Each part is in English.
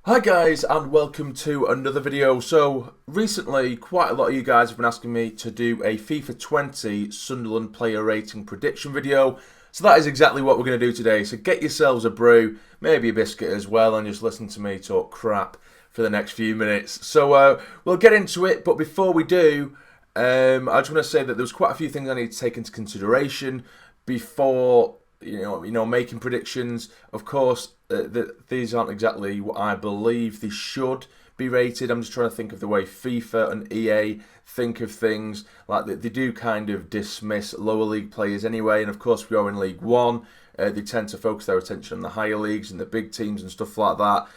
Hi guys, and welcome to another video. So recently quite a lot of you guys have been asking me to do a FIFA 20 Sunderland player rating prediction video. So that is exactly what we're going to do today. So get yourselves a brew, maybe a biscuit as well, and just listen to me talk crap for the next few minutes. So we'll get into it, but before we do, I just want to say that there's quite a few things I need to take into consideration before making predictions. Of course, these aren't exactly what I believe they should be rated. I'm just trying to think of the way FIFA and EA think of things. Like they do kind of dismiss lower league players anyway, and of course we are in League One. They tend to focus their attention on the higher leagues and the big teams and stuff like that.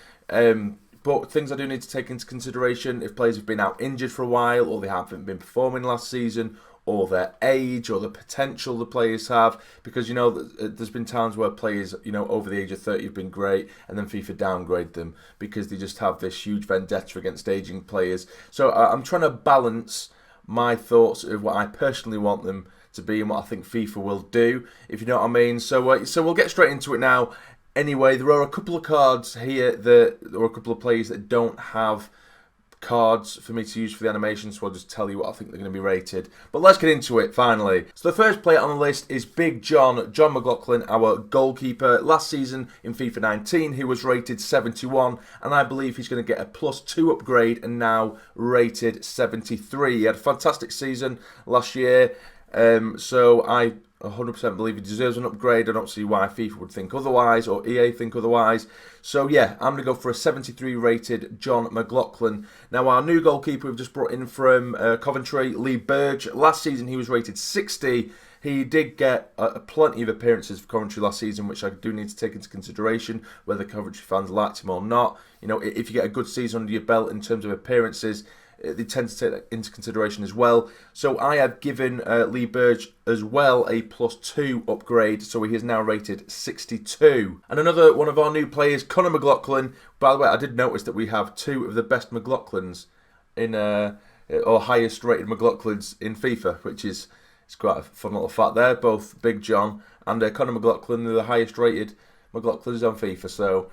But things I do need to take into consideration: if players have been out injured for a while, or they haven't been performing last season, or their age, or the potential the players have, because there's been times where players over the age of 30 have been great, and then FIFA downgrade them because they just have this huge vendetta against aging players. So I'm trying to balance my thoughts of what I personally want them to be and what I think FIFA will do, if you know what I mean. So we'll get straight into it now. Anyway, there are a couple of cards here or a couple of players that don't have cards for me to use for the animation, so I'll just tell you what I think they're going to be rated. But let's get into it finally. So the first player on the list is Big John McLaughlin, our goalkeeper. Last season in FIFA 19 he was rated 71, and I believe he's going to get a +2 upgrade and now rated 73. He had a fantastic season last year, so I 100% believe he deserves an upgrade. I don't see why FIFA would think otherwise, or EA think otherwise. So yeah, I'm going to go for a 73 rated John McLaughlin. Now our new goalkeeper we've just brought in from Coventry, Lee Burge. Last season he was rated 60. He did get plenty of appearances for Coventry last season, which I do need to take into consideration, whether Coventry fans liked him or not. If you get a good season under your belt in terms of appearances, they tend to take that into consideration as well. So I have given Lee Burge as well a +2 upgrade, so he is now rated 62. And another one of our new players, Conor McLaughlin. By the way, I did notice that we have two of the best McLaughlins in, or highest rated McLaughlins in FIFA, which is it's quite a fun little fact there. Both Big John and Conor McLaughlin are the highest rated McLaughlins on FIFA, so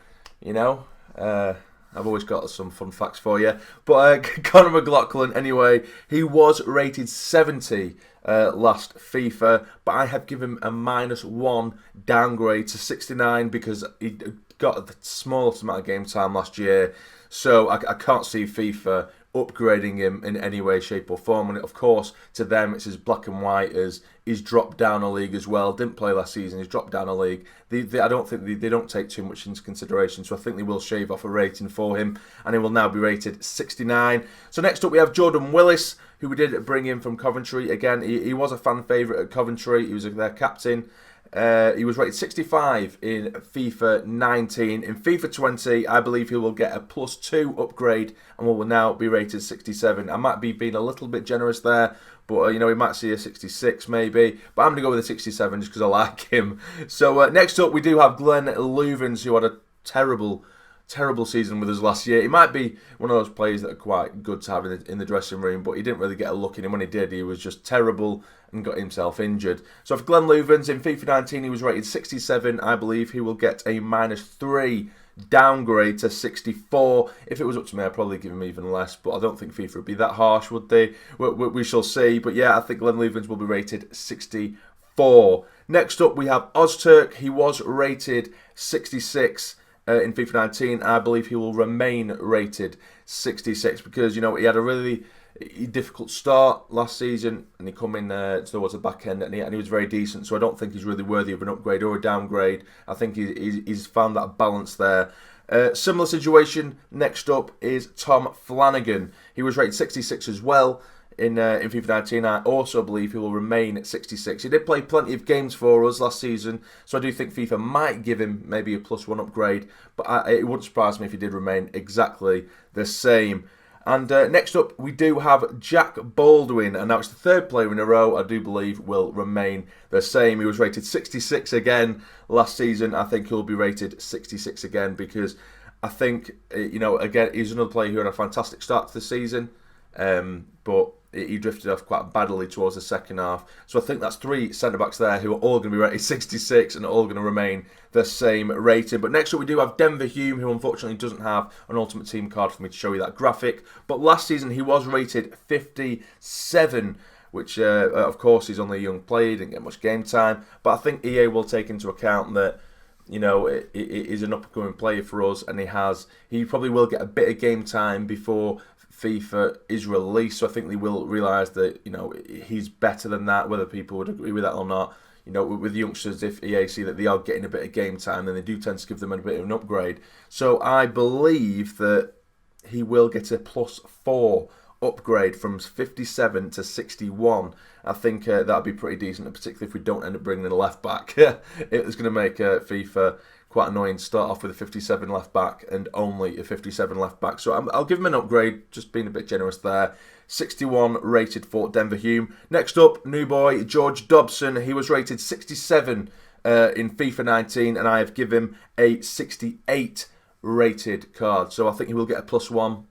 I've always got some fun facts for you. But Conor McLaughlin, anyway, he was rated 70 last FIFA, but I have given him a -1 downgrade to 69 because he got the smallest amount of game time last year. So I can't see FIFA upgrading him in any way, shape or form. And of course, to them, it's as black and white as he's dropped down a league as well. Didn't play last season, he's dropped down a league. I don't think they don't take too much into consideration, so I think they will shave off a rating for him, and he will now be rated 69. So next up we have Jordan Willis, who we did bring in from Coventry. Again, he was a fan favourite at Coventry. He was their captain. He was rated 65 in FIFA 19. In FIFA 20, I believe he will get a +2 upgrade and will now be rated 67. I might be being a little bit generous there, but he might see a 66 maybe. But I'm going to go with a 67 just because I like him. So next up, we do have Glenn Loovens, who had a terrible season with us last year. He might be one of those players that are quite good to have in the dressing room, but he didn't really get a look in him. When he did, he was just terrible and got himself injured. So for Glenn Loovens, in FIFA 19 he was rated 67. I believe he will get a -3 downgrade to 64. If it was up to me, I'd probably give him even less, but I don't think FIFA would be that harsh, would they? We shall see. But yeah, I think Glenn Loovens will be rated 64. Next up, we have Ozturk. He was rated 66 in FIFA 19. I believe he will remain rated 66 because, he had a really difficult start last season, and he come in towards the back end, and he was very decent. So I don't think he's really worthy of an upgrade or a downgrade. I think he's found that balance there. Similar situation. Next up is Tom Flanagan. He was rated 66 as well in FIFA 19. I also believe he will remain at 66. He did play plenty of games for us last season, so I do think FIFA might give him maybe a +1 upgrade, but it wouldn't surprise me if he did remain exactly the same. And next up, we do have Jack Baldwin, and now it's the third player in a row I do believe will remain the same. He was rated 66 again last season. I think he'll be rated 66 again because I think, again, he's another player who had a fantastic start to the season, but he drifted off quite badly towards the second half. So I think that's 3 centre-backs there who are all going to be rated 66 and all going to remain the same rating. But next up we do have Denver Hume, who unfortunately doesn't have an Ultimate Team card for me to show you that graphic. But last season he was rated 57, which of course he's only a young player, didn't get much game time. But I think EA will take into account that, you know, it is an up-and-coming player for us, and he probably will get a bit of game time before FIFA is released. So I think they will realise that, you know, he's better than that, whether people would agree with that or not. You know, with youngsters, if EA see that they are getting a bit of game time, then they do tend to give them a bit of an upgrade. So I believe that he will get a +4 upgrade from 57 to 61. I think that'd be pretty decent, particularly if we don't end up bringing in a left back. It's going to make FIFA quite annoying to start off with a 57 left back and only a 57 left back. So I'll give him an upgrade, just being a bit generous there. 61 rated for Denver Hume. Next up, new boy George Dobson. He was rated 67 in FIFA 19, and I have given him a 68 rated card. So I think he will get a +1.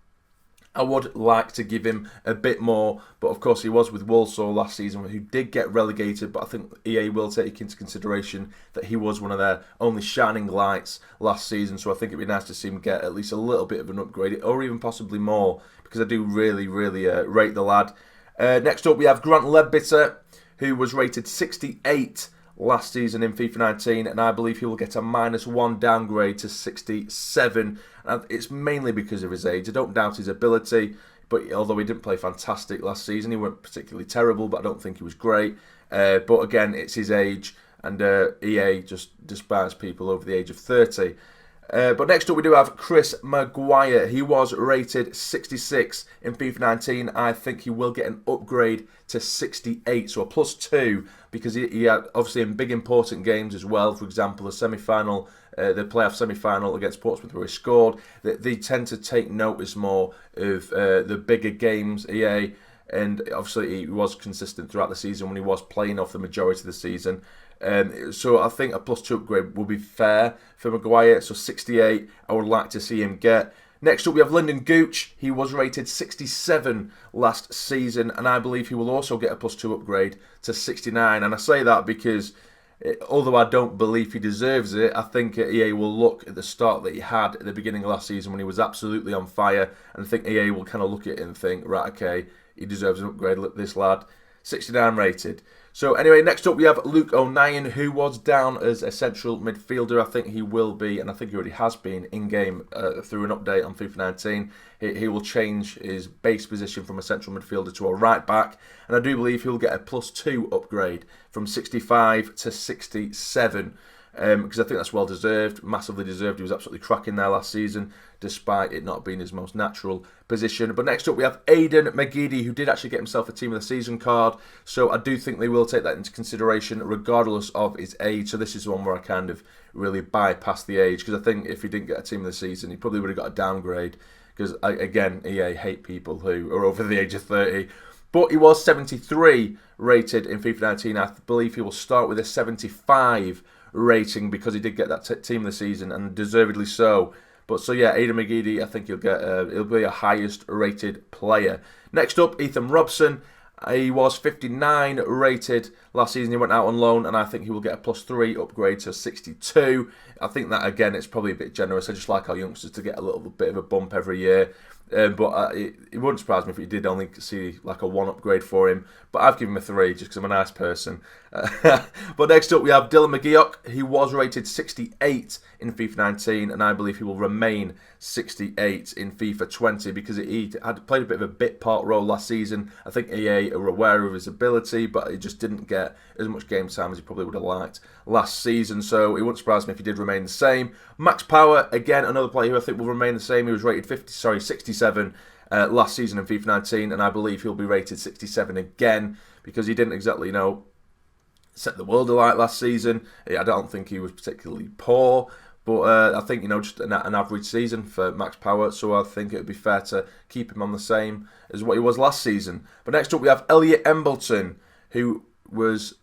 I would like to give him a bit more, but of course he was with Walsall last season, who did get relegated, but I think EA will take into consideration that he was one of their only shining lights last season, so I think it'd be nice to see him get at least a little bit of an upgrade, or even possibly more, because I do really rate the lad. Next up we have Grant Ledbetter, who was rated 68 last season in FIFA 19, and I believe he will get a -1 downgrade to 67. And it's mainly because of his age. I don't doubt his ability, but although he didn't play fantastic last season, he wasn't particularly terrible, but I don't think he was great. But again, it's his age, and EA just despise people over the age of 30. But next up we do have Chris Maguire. He was rated 66 in FIFA 19. I think he will get an upgrade to 68, so a +2, because he had, obviously, in big important games as well. For example, the semi-final, the playoff semi-final against Portsmouth, where he scored. They tend to take notice more of the bigger games, EA, and obviously he was consistent throughout the season when he was playing off the majority of the season. So I think a +2 upgrade will be fair for Maguire. So 68, I would like to see him get. Next up we have Lyndon Gooch. He was rated 67 last season, and I believe he will also get a +2 upgrade to 69. And I say that because, although I don't believe he deserves it, I think EA will look at the start that he had at the beginning of last season when he was absolutely on fire, and I think EA will kind of look at it and think, right, okay, he deserves an upgrade, this lad. 69 rated. So anyway, next up we have Luke O'Nien, who was down as a central midfielder. I think he will be, and I think he already has been in-game through an update on FIFA 19. He will change his base position from a central midfielder to a right back, and I do believe he'll get a +2 upgrade from 65 to 67. Because I think that's well deserved, massively deserved. He was absolutely cracking there last season, despite it not being his most natural position. But next up we have Aidan McGeady, who did actually get himself a Team of the Season card. So I do think they will take that into consideration, regardless of his age. So this is one where I kind of really bypass the age, because I think if he didn't get a Team of the Season, he probably would have got a downgrade. Because again, EA hate people who are over the age of 30. But he was 73 rated in FIFA 19. I believe he will start with a 75 rating, because he did get that Team of the Season, and deservedly so. But so yeah, Aidan McGeady, I think he'll be a highest rated player. Next up, Ethan Robson. He was 59 rated last season. He went out on loan, and I think he will get a +3 upgrade to 62. I think that, again, it's probably a bit generous. I just like our youngsters to get a little bit of a bump every year. But it wouldn't surprise me if you did only see like a 1 upgrade for him. But I've given him a 3 just because I'm a nice person. But next up we have Dylan McGeoch. He was rated 68 in FIFA 19, and I believe he will remain 68 in FIFA 20 because he had played a bit of a bit part role last season. I think EA are aware of his ability, but he just didn't get as much game time as he probably would have liked last season. So it wouldn't surprise me if he did remain the same. Max Power, again, another player who I think will remain the same. He was rated 67 last season in FIFA 19, and I believe he'll be rated 67 again because he didn't exactly, set the world alight last season. I don't think he was particularly poor, but I think, just an average season for Max Power, so I think it would be fair to keep him on the same as what he was last season. But next up we have Elliot Embleton, who was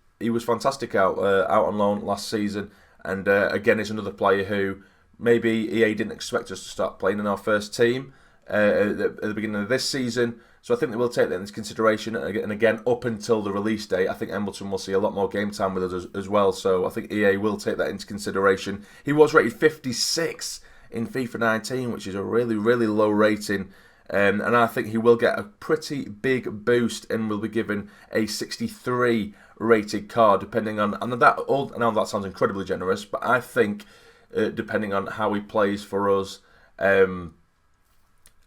fantastic out on loan last season, and again is another player who maybe EA didn't expect us to start playing in our first team. at the beginning of this season. So I think they will take that into consideration. And again, up until the release date, I think Embleton will see a lot more game time with us as well. So I think EA will take that into consideration. He was rated 56 in FIFA 19, which is a really, really low rating. And I think he will get a pretty big boost and will be given a 63 rated card, depending on, and that all. I know that sounds incredibly generous, but I think depending on how he plays for us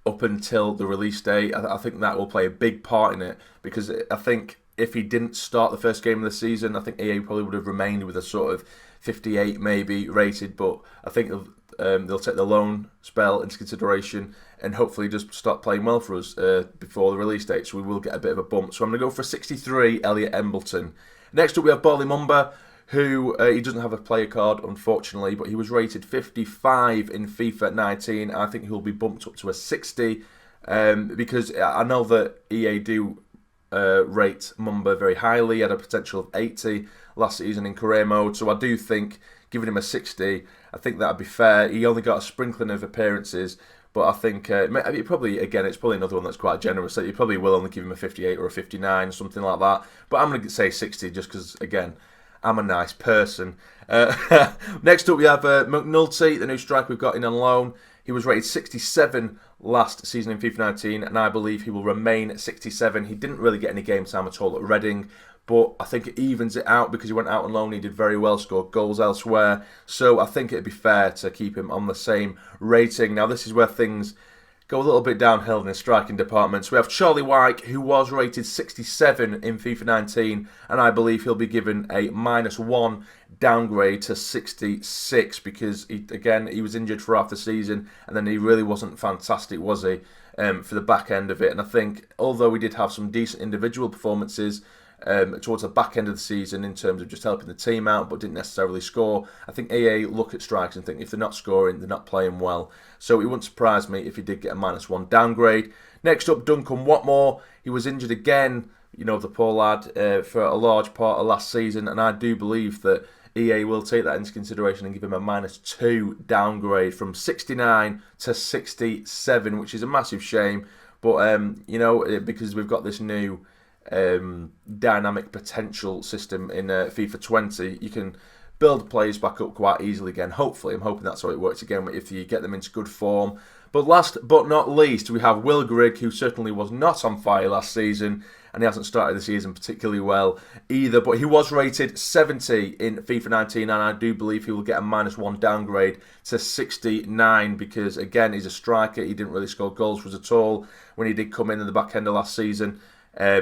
up until the release date, I think that will play a big part in it, because I think if he didn't start the first game of the season, I think EA probably would have remained with a sort of 58 maybe rated, but I think they'll take the loan spell into consideration and hopefully just start playing well for us before the release date, so we will get a bit of a bump. So I'm going to go for 63, Elliot Embleton. Next up we have Borley Mumba, who he doesn't have a player card, unfortunately, but he was rated 55 in FIFA 19. I think he'll be bumped up to a 60 because I know that EA do rate Mumba very highly. He had a potential of 80 last season in career mode, so I do think giving him a 60, I think that would be fair. He only got a sprinkling of appearances, but I think it's probably another one that's quite generous. So you probably will only give him a 58 or a 59, something like that. But I'm going to say 60 just because, again, I'm a nice person. Next up we have McNulty, the new striker we've got in on loan. He was rated 67 last season in FIFA 19, and I believe he will remain at 67. He didn't really get any game time at all at Reading, but I think it evens it out because he went out on loan. He did very well, scored goals elsewhere. So I think it'd be fair to keep him on the same rating. Now this is where things go a little bit downhill in the striking department. So we have Charlie Wyke, who was rated 67 in FIFA 19, and I believe he'll be given a -1 downgrade to 66 because, he was injured for half the season, and then he really wasn't fantastic, was he, for the back end of it. And I think, although we did have some decent individual performances towards the back end of the season in terms of just helping the team out, but didn't necessarily score, I think EA look at strikers and think if they're not scoring, they're not playing well. So it wouldn't surprise me if he did get a -1 downgrade. Next up, Duncan Watmore. He was injured again, the poor lad, for a large part of last season, and I do believe that EA will take that into consideration and give him a -2 downgrade from 69 to 67, which is a massive shame. But, because we've got this new dynamic potential system in FIFA 20, you can build players back up quite easily again. Hopefully, I'm hoping that's how it works again if you get them into good form. But last but not least, we have Will Grigg, who certainly was not on fire last season, and he hasn't started the season particularly well either. But he was rated 70 in FIFA 19, and I do believe he will get a -1 downgrade to 69 because, again, he's a striker. He didn't really score goals for us at all when he did come in the back end of last season.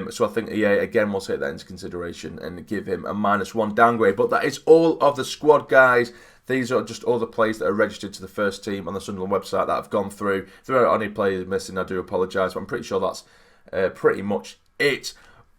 So I think EA, again, will take that into consideration and give him a -1 downgrade. But that is all of the squad, guys. These are just all the players that are registered to the first team on the Sunderland website that I've gone through. If there are any players missing, I do apologise, but I'm pretty sure that's pretty much it.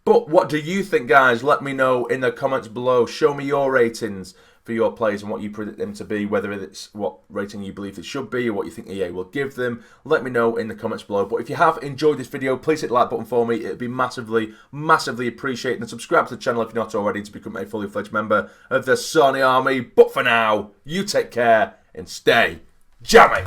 But what do you think, guys? Let me know in the comments below. Show me your ratings for your players and what you predict them to be, whether it's what rating you believe it should be or what you think EA will give them. Let me know in the comments below. But if you have enjoyed this video, please hit the like button for me. It would be massively, massively appreciated. And subscribe to the channel if you're not already to become a fully fledged member of the Sassy Army. But for now, you take care and stay jammy.